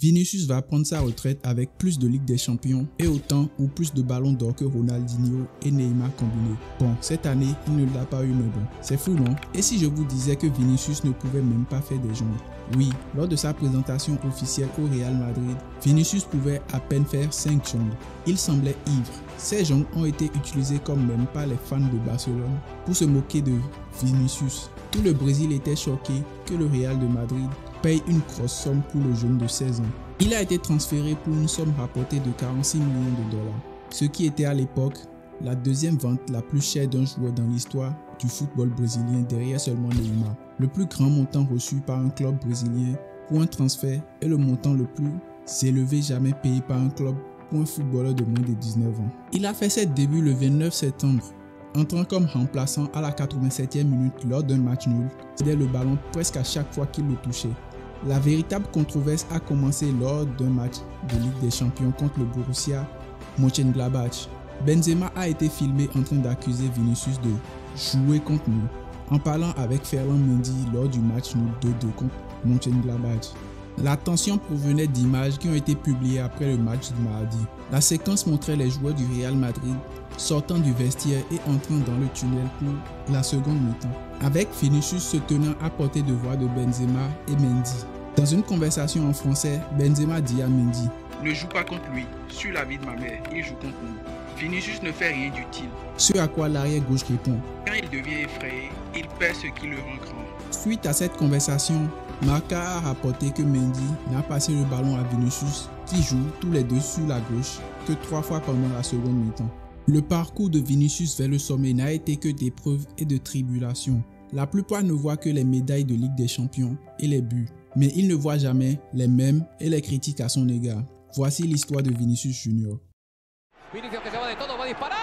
Vinicius va prendre sa retraite avec plus de Ligue des Champions et autant ou plus de ballons d'or que Ronaldinho et Neymar combinés. Bon, cette année, il ne l'a pas eu, mais bon, c'est fou, non? Et si je vous disais que Vinicius ne pouvait même pas faire des jongles? Oui, lors de sa présentation officielle au Real Madrid, Vinicius pouvait à peine faire 5 jongles. Il semblait ivre. Ces jongles ont été utilisés comme même par les fans de Barcelone pour se moquer de Vinicius. Tout le Brésil était choqué que le Real de Madrid paye une grosse somme pour le jeune de 16 ans. Il a été transféré pour une somme rapportée de 46 millions de dollars, ce qui était à l'époque la deuxième vente la plus chère d'un joueur dans l'histoire du football brésilien derrière seulement Neymar. Le plus grand montant reçu par un club brésilien pour un transfert est le montant le plus élevé jamais payé par un club pour un footballeur de moins de 19 ans. Il a fait ses débuts le 29 septembre, entrant comme remplaçant à la 87e minute lors d'un match nul, cédait le ballon presque à chaque fois qu'il le touchait. La véritable controverse a commencé lors d'un match de Ligue des Champions contre le Borussia Mönchengladbach. Benzema a été filmé en train d'accuser Vinicius de jouer contre nous, en parlant avec Ferland Mendy lors du match nul 2-2 contre Mönchengladbach. La tension provenait d'images qui ont été publiées après le match du mardi. La séquence montrait les joueurs du Real Madrid sortant du vestiaire et entrant dans le tunnel pour la seconde mi-temps, avec Vinicius se tenant à portée de voix de Benzema et Mendy. Dans une conversation en français, Benzema dit à Mendy: « Ne joue pas contre lui, sur la vie de ma mère, il joue contre nous. Vinicius ne fait rien d'utile. » Ce à quoi l'arrière gauche répond: « Quand il devient effrayé, il perd ce qui le rend grand. » Suite à cette conversation, Marca a rapporté que Mendy n'a passé le ballon à Vinicius, qui joue tous les deux sur la gauche, que 3 fois pendant la seconde mi-temps. Le parcours de Vinicius vers le sommet n'a été que d'épreuves et de tribulations. La plupart ne voient que les médailles de Ligue des Champions et les buts, mais ils ne voient jamais les mèmes et les critiques à son égard. Voici l'histoire de Vinicius Junior. Vinicius que se va de todo, va a disparar.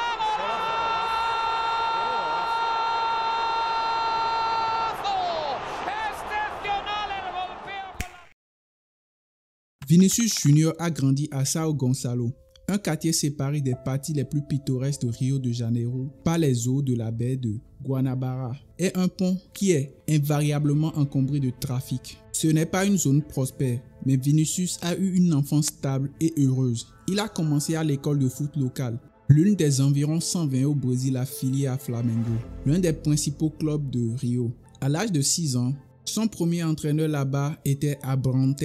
Vinicius Junior a grandi à São Gonçalo, un quartier séparé des parties les plus pittoresques de Rio de Janeiro par les eaux de la baie de Guanabara et un pont qui est invariablement encombré de trafic. Ce n'est pas une zone prospère, mais Vinicius a eu une enfance stable et heureuse. Il a commencé à l'école de foot locale, l'une des environ 120 au Brésil affiliées à Flamengo, l'un des principaux clubs de Rio. À l'âge de 6 ans, son premier entraîneur là-bas était Abrantes,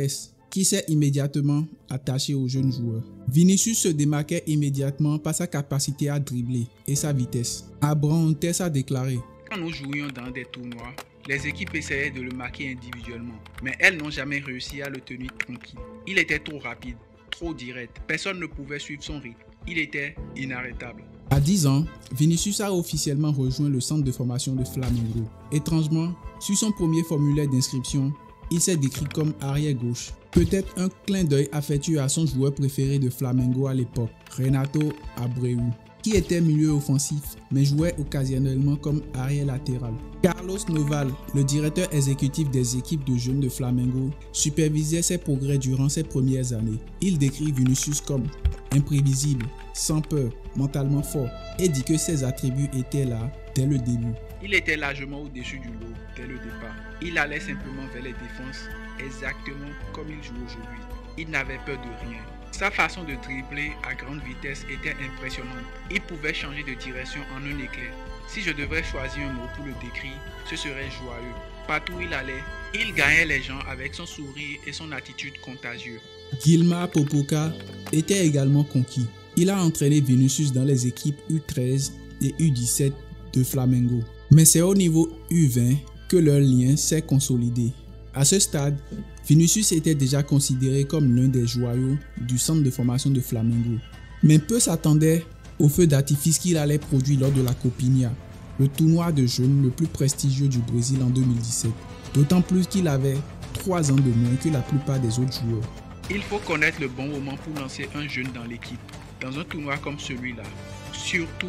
qui s'est immédiatement attaché aux jeunes joueurs. Vinicius se démarquait immédiatement par sa capacité à dribbler et sa vitesse. Abrantes a déclaré: « Quand nous jouions dans des tournois, les équipes essayaient de le marquer individuellement, mais elles n'ont jamais réussi à le tenir tranquille. Il était trop rapide, trop direct, personne ne pouvait suivre son rythme. Il était inarrêtable. » À 10 ans, Vinicius a officiellement rejoint le centre de formation de Flamengo. Étrangement, sur son premier formulaire d'inscription, il s'est décrit comme arrière gauche. Peut-être un clin d'œil affectueux à son joueur préféré de Flamengo à l'époque, Renato Abreu, qui était milieu offensif mais jouait occasionnellement comme arrière latéral. Carlos Noval, le directeur exécutif des équipes de jeunes de Flamengo, supervisait ses progrès durant ses premières années. Il décrit Vinicius comme imprévisible, sans peur, mentalement fort et dit que ses attributs étaient là dès le début. Il était largement au-dessus du lot dès le départ. Il allait simplement vers les défenses, exactement comme il joue aujourd'hui. Il n'avait peur de rien. Sa façon de dribbler à grande vitesse était impressionnante. Il pouvait changer de direction en un éclair. Si je devrais choisir un mot pour le décrire, ce serait joyeux. Partout où il allait, il gagnait les gens avec son sourire et son attitude contagieuse. Guilmar Popoca était également conquis. Il a entraîné Vinicius dans les équipes U13 et U17 de Flamengo. Mais c'est au niveau U20 que leur lien s'est consolidé. À ce stade, Vinicius était déjà considéré comme l'un des joyaux du centre de formation de Flamengo. Mais peu s'attendaient au feu d'artifice qu'il allait produire lors de la Copinha, le tournoi de jeunes le plus prestigieux du Brésil en 2017. D'autant plus qu'il avait 3 ans de moins que la plupart des autres joueurs. Il faut connaître le bon moment pour lancer un jeune dans l'équipe, dans un tournoi comme celui-là, surtout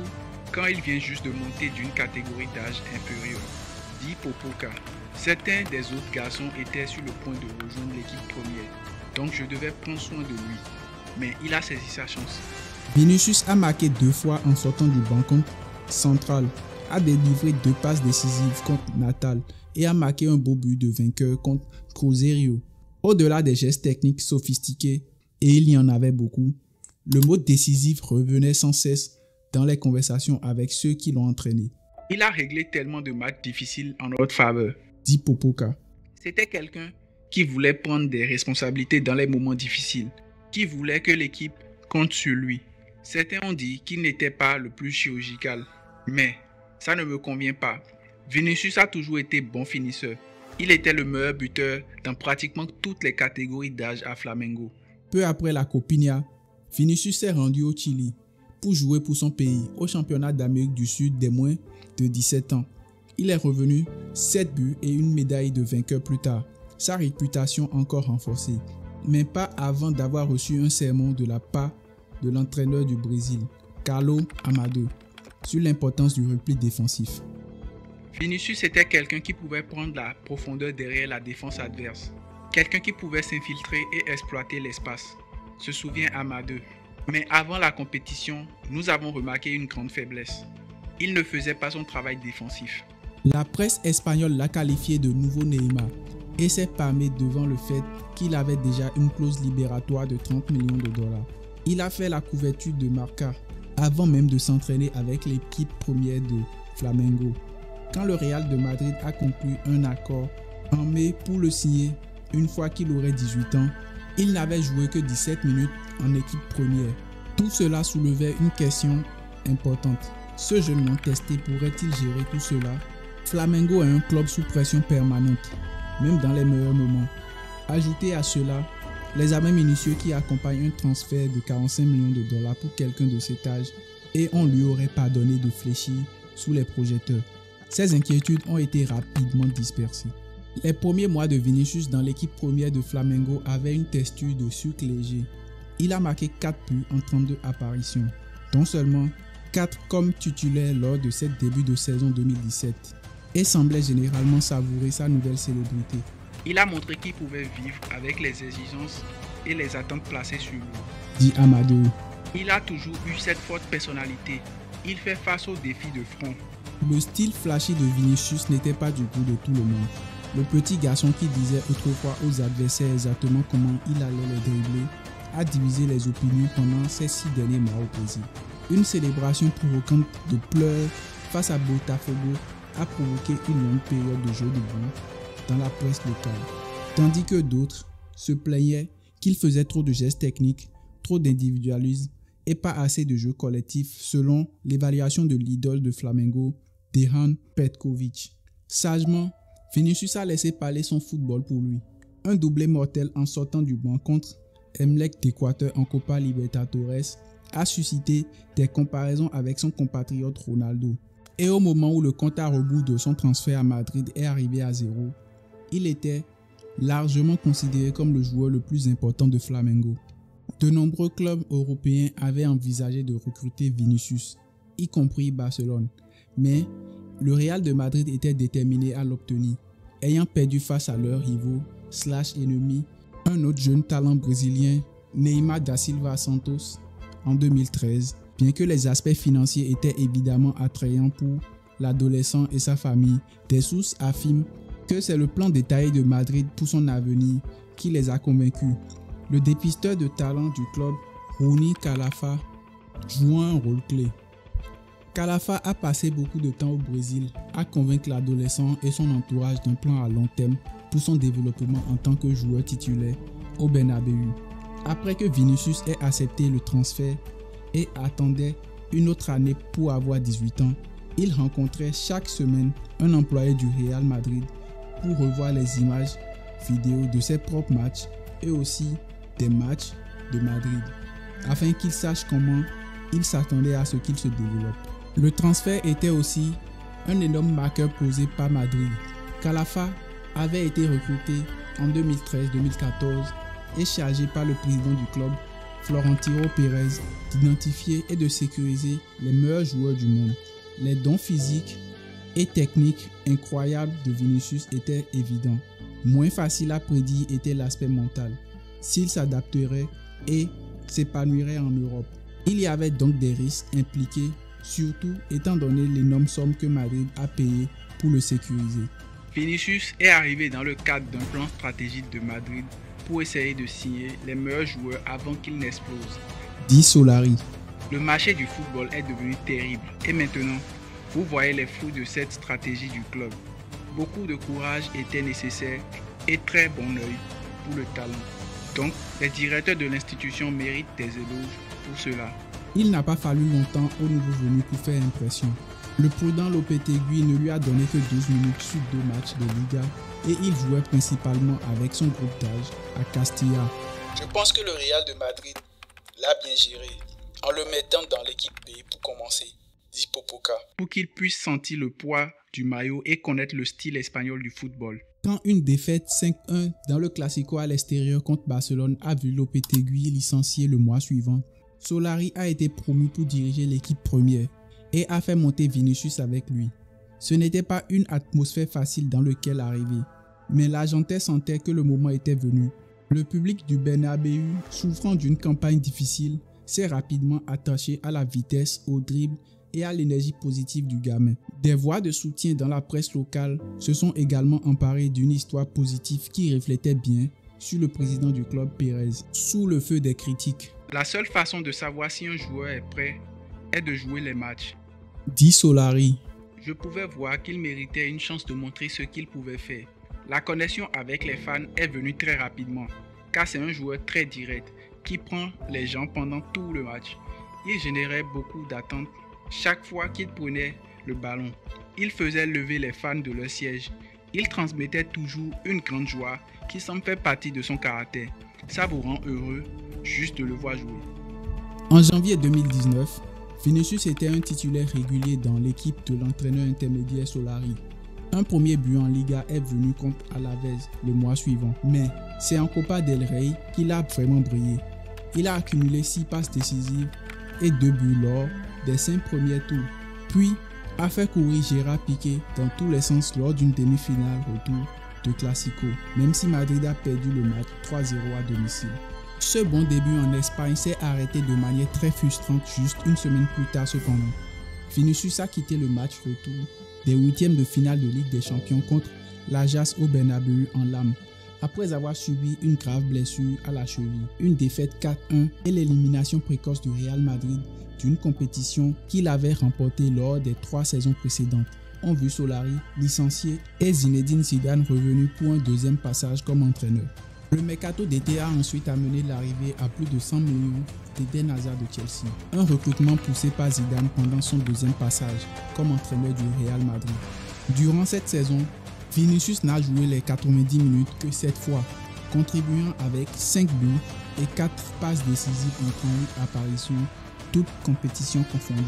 quand il vient juste de monter d'une catégorie d'âge inférieure, dit Popoca. Certains des autres garçons étaient sur le point de rejoindre l'équipe première, donc je devais prendre soin de lui. Mais il a saisi sa chance. Vinicius a marqué 2 fois en sortant du banc contre Central, a délivré 2 passes décisives contre Natal et a marqué un beau but de vainqueur contre Cruzeiro. Au-delà des gestes techniques sophistiqués, et il y en avait beaucoup, le mot décisif revenait sans cesse dans les conversations avec ceux qui l'ont entraîné. Il a réglé tellement de matchs difficiles en notre faveur, dit Popoka. C'était quelqu'un qui voulait prendre des responsabilités dans les moments difficiles, qui voulait que l'équipe compte sur lui. Certains ont dit qu'il n'était pas le plus chirurgical, mais ça ne me convient pas. Vinicius a toujours été bon finisseur. Il était le meilleur buteur dans pratiquement toutes les catégories d'âge à Flamengo. Peu après la Copinha, Vinicius s'est rendu au Chili pour jouer pour son pays au championnat d'Amérique du Sud des moins de 17 ans. Il est revenu 7 buts et une médaille de vainqueur plus tard, sa réputation encore renforcée, mais pas avant d'avoir reçu un sermon de la part de l'entraîneur du Brésil, Carlo Amado, sur l'importance du repli défensif. Vinicius était quelqu'un qui pouvait prendre la profondeur derrière la défense adverse, quelqu'un qui pouvait s'infiltrer et exploiter l'espace, se souvient Amado. Mais avant la compétition, nous avons remarqué une grande faiblesse. Il ne faisait pas son travail défensif. La presse espagnole l'a qualifié de nouveau Neymar et s'est pâmé devant le fait qu'il avait déjà une clause libératoire de 30 millions de dollars. Il a fait la couverture de Marca avant même de s'entraîner avec l'équipe première de Flamengo. Quand le Real de Madrid a conclu un accord en mai pour le signer une fois qu'il aurait 18 ans, il n'avait joué que 17 minutes en équipe première. Tout cela soulevait une question importante. Ce jeune non testé pourrait-il gérer tout cela? Flamengo est un club sous pression permanente, même dans les meilleurs moments. Ajoutez à cela les examens minutieux qui accompagnent un transfert de 45 millions de dollars pour quelqu'un de cet âge et on lui aurait pardonné de fléchir sous les projecteurs. Ces inquiétudes ont été rapidement dispersées. Les premiers mois de Vinicius dans l'équipe première de Flamengo avaient une texture de sucre léger. Il a marqué 4 buts en 32 apparitions, dont seulement 4 comme titulaire lors de cette début de saison 2017, et semblait généralement savourer sa nouvelle célébrité. Il a montré qu'il pouvait vivre avec les exigences et les attentes placées sur lui, dit Amado. Il a toujours eu cette forte personnalité. Il fait face aux défis de front. Le style flashy de Vinicius n'était pas du goût de tout le monde. Le petit garçon qui disait autrefois aux adversaires exactement comment il allait les dribbler a divisé les opinions pendant ces 6 derniers mois au Brésil. Une célébration provocante de pleurs face à Botafogo a provoqué une longue période de jeu de boue dans la presse locale, tandis que d'autres se plaignaient qu'il faisait trop de gestes techniques, trop d'individualisme et pas assez de jeux collectifs selon l'évaluation de l'idole de Flamengo, Dejan Petkovic. Sagement, Vinicius a laissé parler son football pour lui. Un doublé mortel en sortant du banc contre Emelec d'Équateur en Copa Libertadores a suscité des comparaisons avec son compatriote Ronaldo. Et au moment où le compte à rebours de son transfert à Madrid est arrivé à 0, il était largement considéré comme le joueur le plus important de Flamengo. De nombreux clubs européens avaient envisagé de recruter Vinicius, y compris Barcelone, mais le Real de Madrid était déterminé à l'obtenir, ayant perdu face à leurs rivaux / ennemis un autre jeune talent brésilien, Neymar da Silva Santos, en 2013, bien que les aspects financiers étaient évidemment attrayants pour l'adolescent et sa famille. Des sources affirment que c'est le plan détaillé de Madrid pour son avenir qui les a convaincus. Le dépisteur de talent du club, Rony Calafa, joue un rôle clé. Calafa a passé beaucoup de temps au Brésil à convaincre l'adolescent et son entourage d'un plan à long terme pour son développement en tant que joueur titulaire au Bernabéu. Après que Vinicius ait accepté le transfert et attendait une autre année pour avoir 18 ans, il rencontrait chaque semaine un employé du Real Madrid pour revoir les images vidéo de ses propres matchs et aussi des matchs de Madrid, afin qu'il sache comment il s'attendait à ce qu'il se développe. Le transfert était aussi un énorme marqueur posé par Madrid. Calafa avait été recruté en 2013-2014 et chargé par le président du club, Florentino Pérez, d'identifier et de sécuriser les meilleurs joueurs du monde. Les dons physiques et techniques incroyables de Vinicius étaient évidents. Moins facile à prédire était l'aspect mental, s'il s'adapterait et s'épanouirait en Europe. Il y avait donc des risques impliqués, surtout étant donné l'énorme somme que Madrid a payée pour le sécuriser. Vinicius est arrivé dans le cadre d'un plan stratégique de Madrid pour essayer de signer les meilleurs joueurs avant qu'ils n'explosent. Dit Solari. Le marché du football est devenu terrible et maintenant, vous voyez les fruits de cette stratégie du club. Beaucoup de courage était nécessaire et très bon œil pour le talent. Donc, les directeurs de l'institution méritent des éloges pour cela. Il n'a pas fallu longtemps au nouveau venu pour faire impression. Le prudent Lopetegui ne lui a donné que 12 minutes sur 2 matchs de Liga et il jouait principalement avec son groupe d'âge à Castilla. Je pense que le Real de Madrid l'a bien géré en le mettant dans l'équipe B pour commencer, dit Popoca. Pour qu'il puisse sentir le poids du maillot et connaître le style espagnol du football. Quand une défaite 5-1 dans le Classico à l'extérieur contre Barcelone a vu Lopetegui licencié le mois suivant, Solari a été promu pour diriger l'équipe première et a fait monter Vinicius avec lui. Ce n'était pas une atmosphère facile dans laquelle arriver, mais l'Argentin sentait que le moment était venu. Le public du Bernabéu, souffrant d'une campagne difficile, s'est rapidement attaché à la vitesse, au dribble et à l'énergie positive du gamin. Des voix de soutien dans la presse locale se sont également emparées d'une histoire positive qui reflétait bien sur le président du club Pérez, sous le feu des critiques. La seule façon de savoir si un joueur est prêt est de jouer les matchs. Dit Solari. Je pouvais voir qu'il méritait une chance de montrer ce qu'il pouvait faire. La connexion avec les fans est venue très rapidement, car c'est un joueur très direct qui prend les gens pendant tout le match. Il générait beaucoup d'attentes chaque fois qu'il prenait le ballon. Il faisait lever les fans de leur siège. Il transmettait toujours une grande joie qui semble faire partie de son caractère. Ça vous rend heureux juste de le voir jouer. En janvier 2019, Vinicius était un titulaire régulier dans l'équipe de l'entraîneur intermédiaire Solari. Un premier but en Liga est venu contre Alavés le mois suivant, mais c'est en Copa del Rey qu'il a vraiment brillé. Il a accumulé 6 passes décisives et 2 buts lors des 5 premiers tours, puis a fait courir Gérard Piqué dans tous les sens lors d'une demi-finale retour de Classico, même si Madrid a perdu le match 3-0 à domicile. Ce bon début en Espagne s'est arrêté de manière très frustrante juste une semaine plus tard cependant. Vinicius a quitté le match retour des 8e de finale de Ligue des Champions contre l'Ajax au Bernabéu en larmes, après avoir subi une grave blessure à la cheville, une défaite 4-1 et l'élimination précoce du Real Madrid d'une compétition qu'il avait remportée lors des 3 saisons précédentes. On vu Solari licencié et Zinedine Zidane revenu pour un deuxième passage comme entraîneur. Le mercato d'été a ensuite amené l'arrivée à plus de 100 millions d'Eden Hazard de Chelsea, un recrutement poussé par Zidane pendant son deuxième passage comme entraîneur du Real Madrid. Durant cette saison, Vinicius n'a joué les 90 minutes que 7 fois, contribuant avec 5 buts et 4 passes décisives en 38 apparitions, toutes compétitions confondues.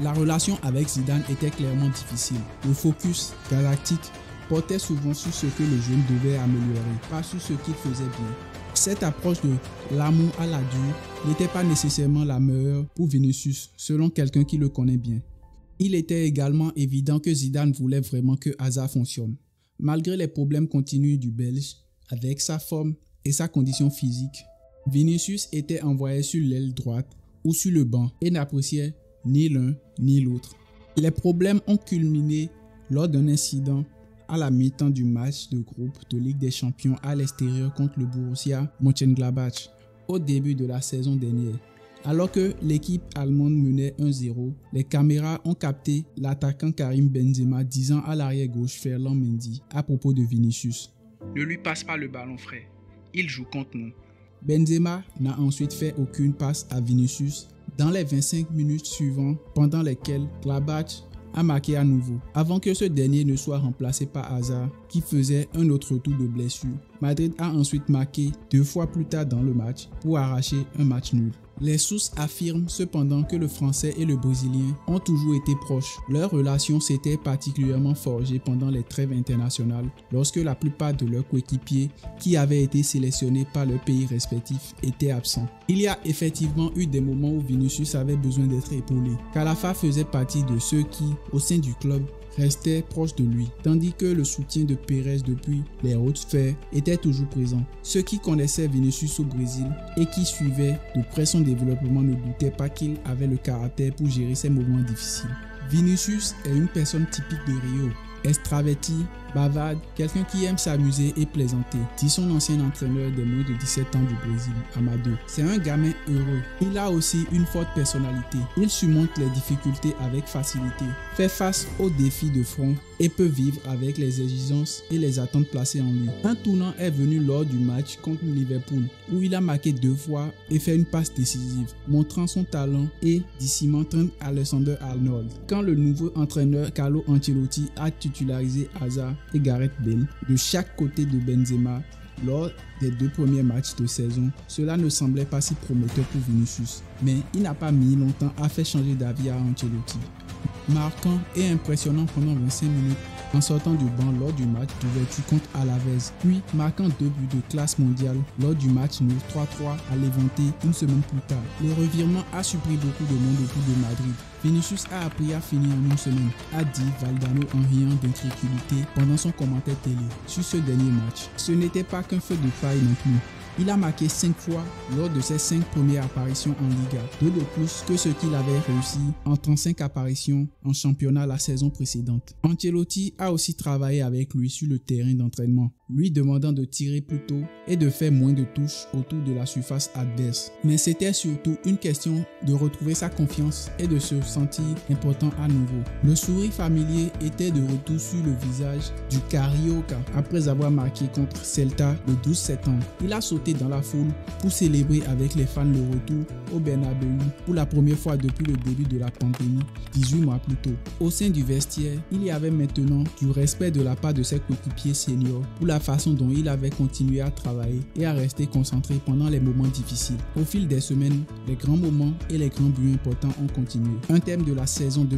La relation avec Zidane était clairement difficile. Le focus galactique portait souvent sur ce que le jeune devait améliorer, pas sur ce qu'il faisait bien. Cette approche de l'amour à la dure n'était pas nécessairement la meilleure pour Vinicius, selon quelqu'un qui le connaît bien. Il était également évident que Zidane voulait vraiment que Hazard fonctionne. Malgré les problèmes continus du Belge, avec sa forme et sa condition physique, Vinicius était envoyé sur l'aile droite ou sur le banc et n'appréciait ni l'un ni l'autre. Les problèmes ont culminé lors d'un incident à la mi-temps du match de groupe de Ligue des Champions à l'extérieur contre le Borussia Mönchengladbach au début de la saison dernière. Alors que l'équipe allemande menait 1-0, les caméras ont capté l'attaquant Karim Benzema disant à l'arrière gauche Ferland Mendy à propos de Vinicius: Ne lui passe pas le ballon, frère. Il joue contre nous. Benzema n'a ensuite fait aucune passe à Vinicius dans les 25 minutes suivantes, pendant lesquelles Gladbach a marqué à nouveau, avant que ce dernier ne soit remplacé par Hazard qui faisait un autre tour de blessure. Madrid a ensuite marqué 2 fois plus tard dans le match pour arracher un match nul. Les sources affirment cependant que le Français et le Brésilien ont toujours été proches. Leur relation s'était particulièrement forgée pendant les trêves internationales, lorsque la plupart de leurs coéquipiers qui avaient été sélectionnés par leurs pays respectifs étaient absents. Il y a effectivement eu des moments où Vinicius avait besoin d'être épaulé. Calafa faisait partie de ceux qui, au sein du club, restait proche de lui, tandis que le soutien de Pérez depuis les hautes sphères était toujours présent. Ceux qui connaissaient Vinicius au Brésil et qui suivaient de près son développement ne doutaient pas qu'il avait le caractère pour gérer ces moments difficiles. Vinicius est une personne typique de Rio, extraverti bavarde, quelqu'un qui aime s'amuser et plaisanter, dit son ancien entraîneur des moins de 17 ans du Brésil, Amado. C'est un gamin heureux. Il a aussi une forte personnalité. Il surmonte les difficultés avec facilité, fait face aux défis de front et peut vivre avec les exigences et les attentes placées en lui. Un tournant est venu lors du match contre Liverpool où il a marqué 2 fois et fait une passe décisive, montrant son talent et dissimant Trent Alexander-Arnold. Quand le nouveau entraîneur Carlo Ancelotti a titularisé Hazard et Gareth Bale de chaque côté de Benzema lors des 2 premiers matchs de saison, cela ne semblait pas si prometteur pour Vinicius, mais il n'a pas mis longtemps à faire changer d'avis à Ancelotti. Marquant et impressionnant pendant 25 minutes en sortant du banc lors du match d'ouverture contre Alavés, puis marquant 2 buts de classe mondiale lors du match nul 3-3 à Levante une semaine plus tard. Le revirement a surpris beaucoup de monde autour de Madrid. Vinicius a appris à finir en une semaine, a dit Valdano en riant d'incrédulité pendant son commentaire télé sur ce dernier match. Ce n'était pas qu'un feu de paille non plus. Il a marqué 5 fois lors de ses 5 premières apparitions en Liga, 2 de plus que ce qu'il avait réussi en 35 apparitions en championnat la saison précédente. Ancelotti a aussi travaillé avec lui sur le terrain d'entraînement, lui demandant de tirer plus tôt et de faire moins de touches autour de la surface adverse. Mais c'était surtout une question de retrouver sa confiance et de se sentir important à nouveau. Le sourire familier était de retour sur le visage du Carioca après avoir marqué contre Celta le 12 septembre. Il a sauté dans la foule pour célébrer avec les fans le retour au Bernabéu pour la première fois depuis le début de la pandémie, 18 mois plus tôt. Au sein du vestiaire, il y avait maintenant du respect de la part de ses coéquipiers seniors pour la façon dont il avait continué à travailler et à rester concentré pendant les moments difficiles. Au fil des semaines, les grands moments et les grands buts importants ont continué. Un thème de la saison 2021-2022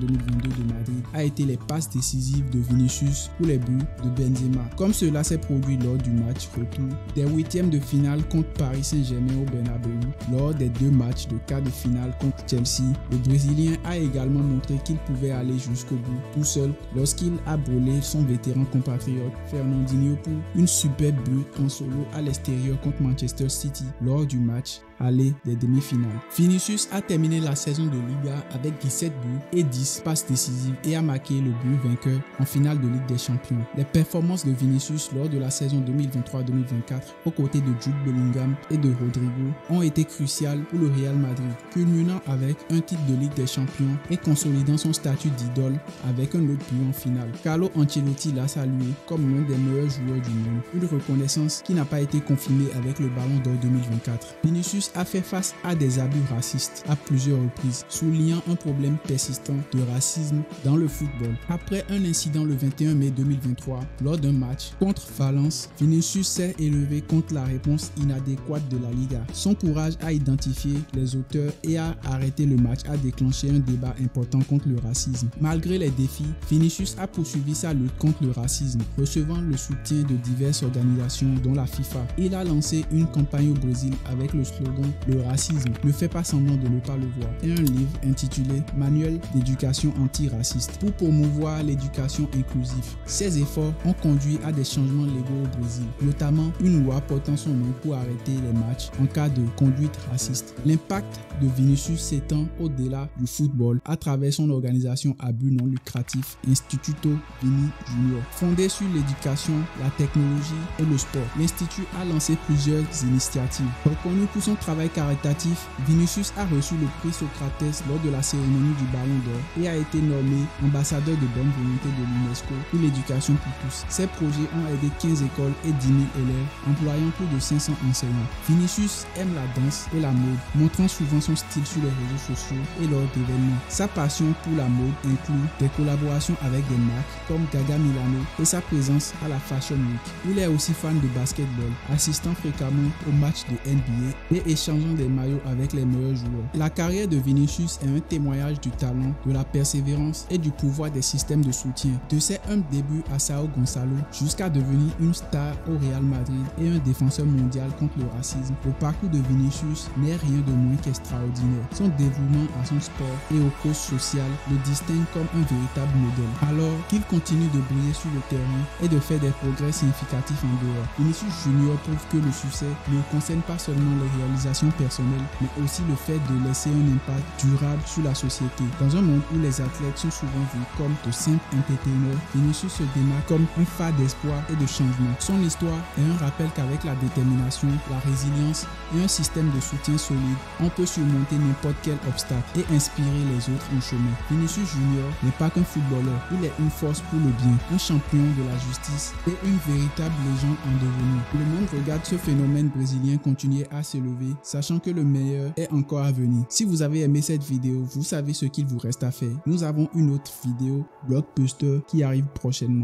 de Madrid a été les passes décisives de Vinicius pour les buts de Benzema, comme cela s'est produit lors du match retour des 8e de finale contre Paris Saint-Germain au Bernabéu. Lors des 2 matchs de quart de finale contre Chelsea, le Brésilien a également montré qu'il pouvait aller jusqu'au bout tout seul lorsqu'il a brûlé son vétéran compatriote Fernandinho pour une superbe but en solo à l'extérieur contre Manchester City lors du match aller des demi-finales. Vinicius a terminé la saison de Liga avec 17 buts et 10 passes décisives et a marqué le but vainqueur en finale de Ligue des Champions. Les performances de Vinicius lors de la saison 2023-2024 aux côtés de Jude Bellingham et de Rodrigo ont été cruciales pour le Real Madrid, culminant avec un titre de Ligue des Champions et consolidant son statut d'idole avec un autre but en finale. Carlo Ancelotti l'a salué comme l'un des meilleurs joueurs du monde, une reconnaissance qui n'a pas été confirmée avec le Ballon d'Or 2024. Vinicius a fait face à des abus racistes à plusieurs reprises, soulignant un problème persistant de racisme dans le football. Après un incident le 21 mai 2023, lors d'un match contre Valence, Vinicius s'est élevé contre la réponse inadéquate de la Liga. Son courage à identifier les auteurs et à arrêter le match a déclenché un débat important contre le racisme. Malgré les défis, Vinicius a poursuivi sa lutte contre le racisme, recevant le soutien de diverses organisations dont la FIFA. Il a lancé une campagne au Brésil avec le slogan « Le racisme ne fait pas semblant de ne pas le voir » et un livre intitulé « Manuel d'éducation antiraciste » pour promouvoir l'éducation inclusive. Ces efforts ont conduit à des changements légaux au Brésil, notamment une loi portant son nom pour arrêter les matchs en cas de conduite raciste. L'impact de Vinicius s'étend au-delà du football à travers son organisation à but non lucratif Instituto Vini Junior. Fondé sur l'éducation, la technologie et le sport, l'Institut a lancé plusieurs initiatives. Reconnu pour son travail caritatif, Vinicius a reçu le prix Socrates lors de la cérémonie du Ballon d'Or et a été nommé ambassadeur de bonne volonté de l'UNESCO pour l'éducation pour tous. Ses projets ont aidé 15 écoles et 10 000 élèves, employant plus de 500 enseignants. Vinicius aime la danse et la mode, montrant souvent son style sur les réseaux sociaux et lors d'événements. Sa passion pour la mode inclut des collaborations avec des marques comme Gaga Milano et sa présence à la Fashion Week. Il est aussi fan de basketball, assistant fréquemment aux matchs de NBA et échangeant des maillots avec les meilleurs joueurs. La carrière de Vinicius est un témoignage du talent, de la persévérance et du pouvoir des systèmes de soutien. De ses humbles débuts à Sao Gonçalo jusqu'à devenir une star au Real Madrid et un défenseur mondial contre le racisme, le parcours de Vinicius n'est rien de moins qu'extraordinaire. Son dévouement à son sport et aux causes sociales le distingue comme un véritable modèle. Alors qu'il continue de briller sur le terrain et de faire des progrès significatifs en dehors, Vinicius Junior prouve que le succès ne concerne pas seulement les réalisations réalisation personnelle, mais aussi le fait de laisser un impact durable sur la société. Dans un monde où les athlètes sont souvent vus comme de simples entertainers, Vinicius se démarque comme un phare d'espoir et de changement. Son histoire est un rappel qu'avec la détermination, la résilience et un système de soutien solide, on peut surmonter n'importe quel obstacle et inspirer les autres en chemin. Vinicius Junior n'est pas qu'un footballeur, il est une force pour le bien, un champion de la justice et une véritable légende en devenir. Le monde regarde ce phénomène brésilien continuer à s'élever, sachant que le meilleur est encore à venir. Si vous avez aimé cette vidéo, vous savez ce qu'il vous reste à faire. Nous avons une autre vidéo blockbuster qui arrive prochainement.